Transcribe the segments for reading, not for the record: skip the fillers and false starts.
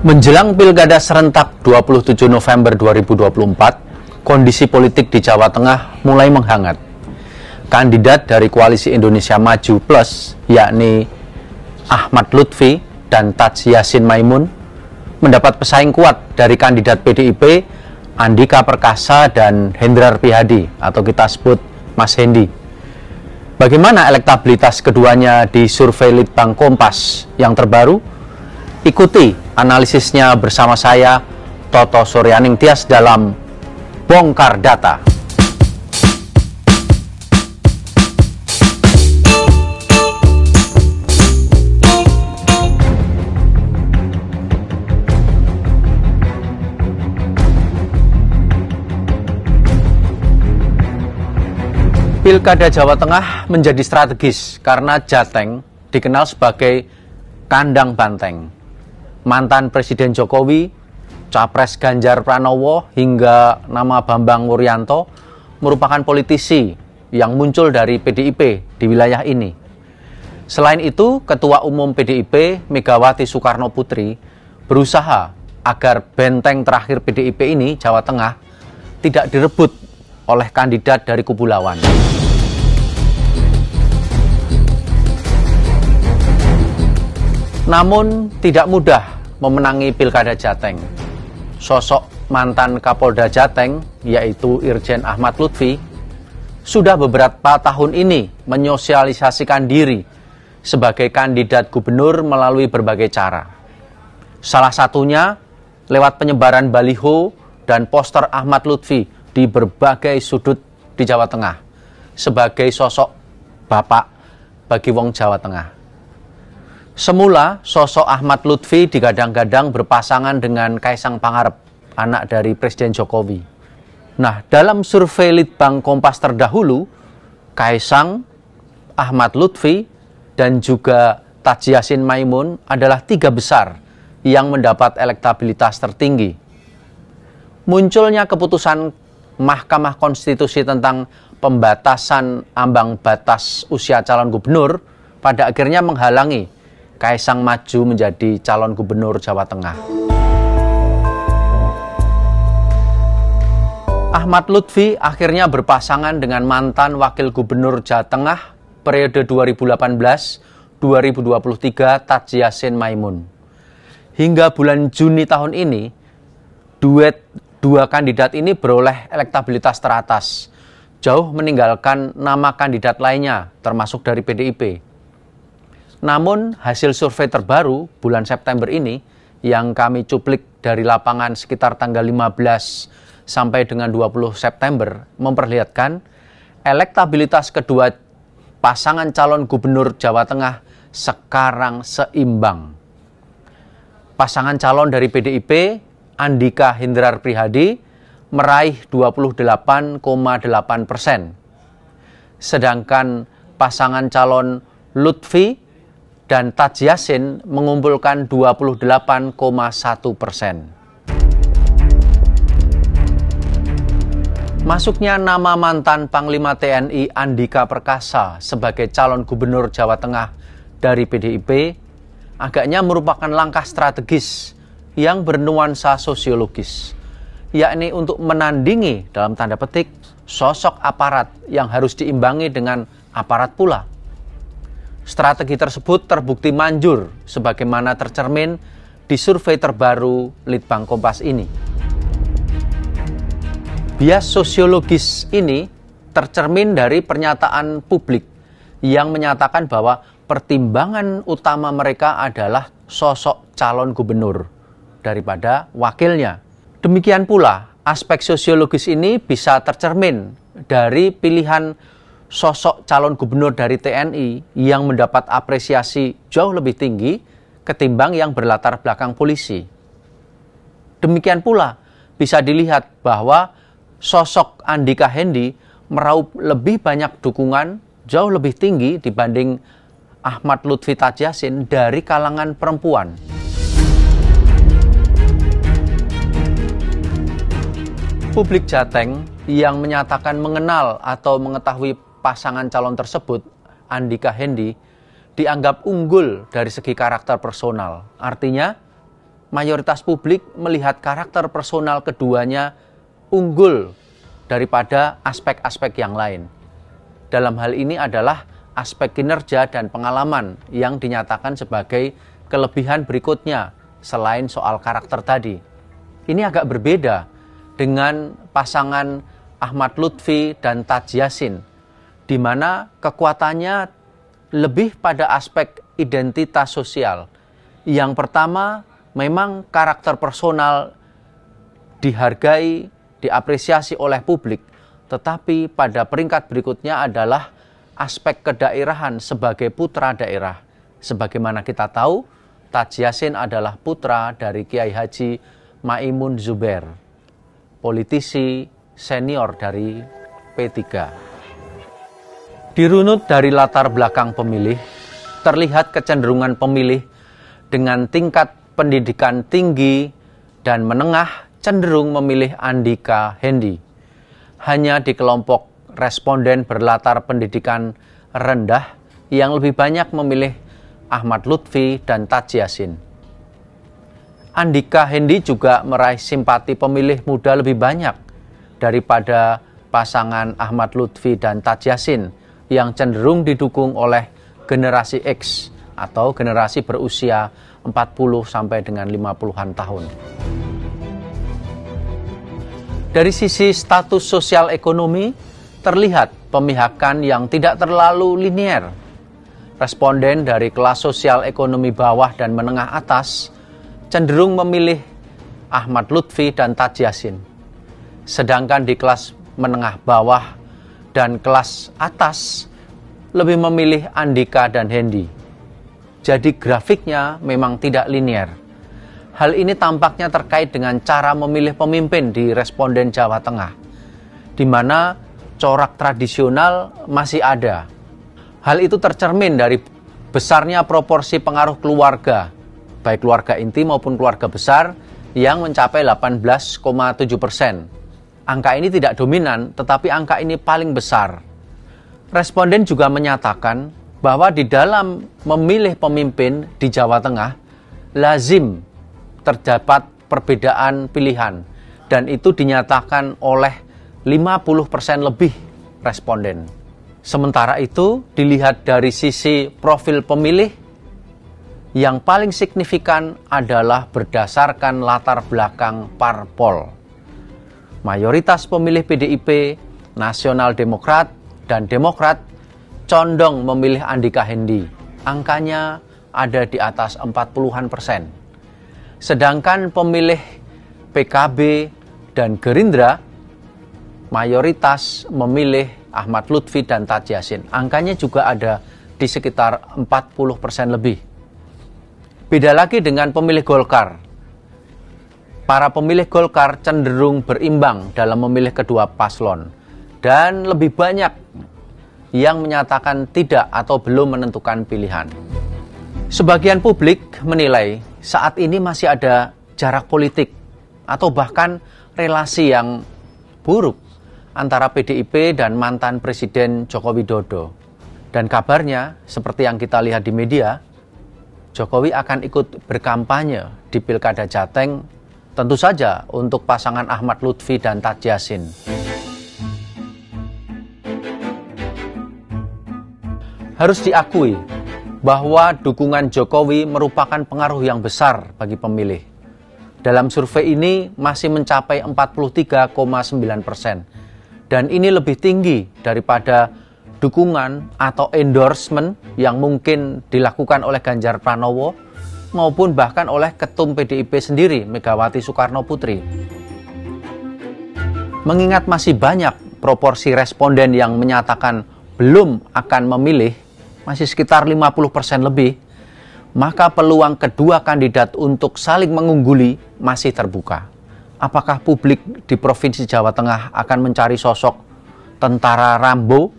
Menjelang Pilkada serentak 27 November 2024, kondisi politik di Jawa Tengah mulai menghangat. Kandidat dari Koalisi Indonesia Maju Plus, yakni Ahmad Lutfi dan Taj Yassin Maimun, mendapat pesaing kuat dari kandidat PDIP, Andika Perkasa dan Hendrar Prihadi, atau kita sebut Mas Hendi. Bagaimana elektabilitas keduanya di survei Litbang Kompas yang terbaru? Ikuti analisisnya bersama saya, Toto Suryaning Tias, dalam Bongkar Data. Pilkada Jawa Tengah menjadi strategis karena Jateng dikenal sebagai kandang banteng. Mantan Presiden Jokowi, Capres Ganjar Pranowo, hingga nama Bambang Wuryanto merupakan politisi yang muncul dari PDIP di wilayah ini. Selain itu, Ketua Umum PDIP Megawati Soekarno Putri berusaha agar benteng terakhir PDIP ini, Jawa Tengah, tidak direbut oleh kandidat dari kubu lawan. Namun tidak mudah memenangi Pilkada Jateng. Sosok mantan Kapolda Jateng, yaitu Irjen Ahmad Lutfi, sudah beberapa tahun ini menyosialisasikan diri sebagai kandidat gubernur melalui berbagai cara. Salah satunya lewat penyebaran baliho dan poster Ahmad Lutfi di berbagai sudut di Jawa Tengah sebagai sosok bapak bagi wong Jawa Tengah. Semula, sosok Ahmad Lutfi digadang-gadang berpasangan dengan Kaisang Pangarep, anak dari Presiden Jokowi. Nah, dalam survei Litbang Kompas terdahulu, Kaisang, Ahmad Lutfi, dan juga Taj Yassin Maimun adalah tiga besar yang mendapat elektabilitas tertinggi. Munculnya keputusan Mahkamah Konstitusi tentang pembatasan ambang batas usia calon gubernur pada akhirnya menghalangi Kaisang maju menjadi calon gubernur Jawa Tengah. Ahmad Lutfi akhirnya berpasangan dengan mantan Wakil Gubernur Jawa Tengah periode 2018-2023 Taj Yassin Maimun. Hingga bulan Juni tahun ini, duet dua kandidat ini beroleh elektabilitas teratas, jauh meninggalkan nama kandidat lainnya termasuk dari PDIP. Namun, hasil survei terbaru bulan September ini yang kami cuplik dari lapangan sekitar tanggal 15 sampai dengan 20 September memperlihatkan elektabilitas kedua pasangan calon gubernur Jawa Tengah sekarang seimbang. Pasangan calon dari PDIP, Andika Hendrar Prihadi, meraih 28,8%. Sedangkan pasangan calon Lutfi dan Taj Yassin mengumpulkan 28,1%. Masuknya nama mantan Panglima TNI Andika Perkasa sebagai calon gubernur Jawa Tengah dari PDIP agaknya merupakan langkah strategis yang bernuansa sosiologis, yakni untuk menandingi dalam tanda petik sosok aparat yang harus diimbangi dengan aparat pula. Strategi tersebut terbukti manjur sebagaimana tercermin di survei terbaru Litbang Kompas ini. Bias sosiologis ini tercermin dari pernyataan publik yang menyatakan bahwa pertimbangan utama mereka adalah sosok calon gubernur daripada wakilnya. Demikian pula, aspek sosiologis ini bisa tercermin dari pilihan sosok calon gubernur dari TNI yang mendapat apresiasi jauh lebih tinggi ketimbang yang berlatar belakang polisi. Demikian pula bisa dilihat bahwa sosok Andika Hendi meraup lebih banyak dukungan jauh lebih tinggi dibanding Ahmad Lutfi Taj Yassin dari kalangan perempuan. Publik Jateng yang menyatakan mengenal atau mengetahui pasangan calon tersebut, Andika Hendi, dianggap unggul dari segi karakter personal. Artinya, mayoritas publik melihat karakter personal keduanya unggul daripada aspek-aspek yang lain. Dalam hal ini adalah aspek kinerja dan pengalaman yang dinyatakan sebagai kelebihan berikutnya selain soal karakter tadi. Ini agak berbeda dengan pasangan Ahmad Lutfi dan Taj Yassin, di mana kekuatannya lebih pada aspek identitas sosial. Yang pertama, memang karakter personal dihargai, diapresiasi oleh publik, tetapi pada peringkat berikutnya adalah aspek kedaerahan sebagai putra daerah. Sebagaimana kita tahu, Taj Yassin adalah putra dari Kiai Haji Maimun Zubair, politisi senior dari P3. Dirunut dari latar belakang pemilih, terlihat kecenderungan pemilih dengan tingkat pendidikan tinggi dan menengah cenderung memilih Andika Hendy. Hanya di kelompok responden berlatar pendidikan rendah yang lebih banyak memilih Ahmad Lutfi dan Taj Yassin. Andika Hendy juga meraih simpati pemilih muda lebih banyak daripada pasangan Ahmad Lutfi dan Taj Yassin yang cenderung didukung oleh generasi X atau generasi berusia 40 sampai dengan 50-an tahun. Dari sisi status sosial ekonomi, terlihat pemihakan yang tidak terlalu linier. Responden dari kelas sosial ekonomi bawah dan menengah atas cenderung memilih Ahmad Lutfi dan Taj Yassin. Sedangkan di kelas menengah bawah dan kelas atas lebih memilih Andika dan Hendy. Jadi grafiknya memang tidak linier. Hal ini tampaknya terkait dengan cara memilih pemimpin di responden Jawa Tengah, di mana corak tradisional masih ada. Hal itu tercermin dari besarnya proporsi pengaruh keluarga, baik keluarga inti maupun keluarga besar, yang mencapai 18,7%. Angka ini tidak dominan, tetapi angka ini paling besar. Responden juga menyatakan bahwa di dalam memilih pemimpin di Jawa Tengah, lazim terdapat perbedaan pilihan, dan itu dinyatakan oleh 50% lebih responden. Sementara itu, dilihat dari sisi profil pemilih, yang paling signifikan adalah berdasarkan latar belakang parpol. Mayoritas pemilih PDIP, Nasional Demokrat, dan Demokrat condong memilih Andika Hendy. Angkanya ada di atas 40-an%. Sedangkan pemilih PKB dan Gerindra mayoritas memilih Ahmad Lutfi dan Taj Yassin. Angkanya juga ada di sekitar 40% lebih. Beda lagi dengan pemilih Golkar. Para pemilih Golkar cenderung berimbang dalam memilih kedua paslon, dan lebih banyak yang menyatakan tidak atau belum menentukan pilihan. Sebagian publik menilai saat ini masih ada jarak politik atau bahkan relasi yang buruk antara PDIP dan mantan Presiden Joko Widodo. Dan kabarnya, seperti yang kita lihat di media, Jokowi akan ikut berkampanye di Pilkada Jateng, tentu saja untuk pasangan Ahmad Lutfi dan Taj Yassin. Harus diakui bahwa dukungan Jokowi merupakan pengaruh yang besar bagi pemilih. Dalam survei ini masih mencapai 43,9%. Dan ini lebih tinggi daripada dukungan atau endorsement yang mungkin dilakukan oleh Ganjar Pranowo maupun bahkan oleh Ketum PDIP sendiri, Megawati Soekarno Putri. Mengingat masih banyak proporsi responden yang menyatakan belum akan memilih, masih sekitar 50% lebih, maka peluang kedua kandidat untuk saling mengungguli masih terbuka. Apakah publik di Provinsi Jawa Tengah akan mencari sosok tentara Rambo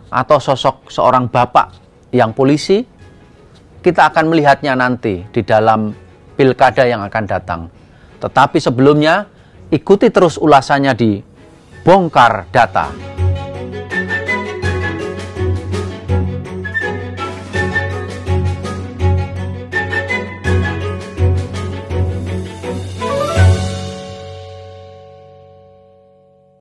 atau sosok seorang bapak yang polisi? Kita akan melihatnya nanti di dalam pilkada yang akan datang. Tetapi sebelumnya, ikuti terus ulasannya di Bongkar Data.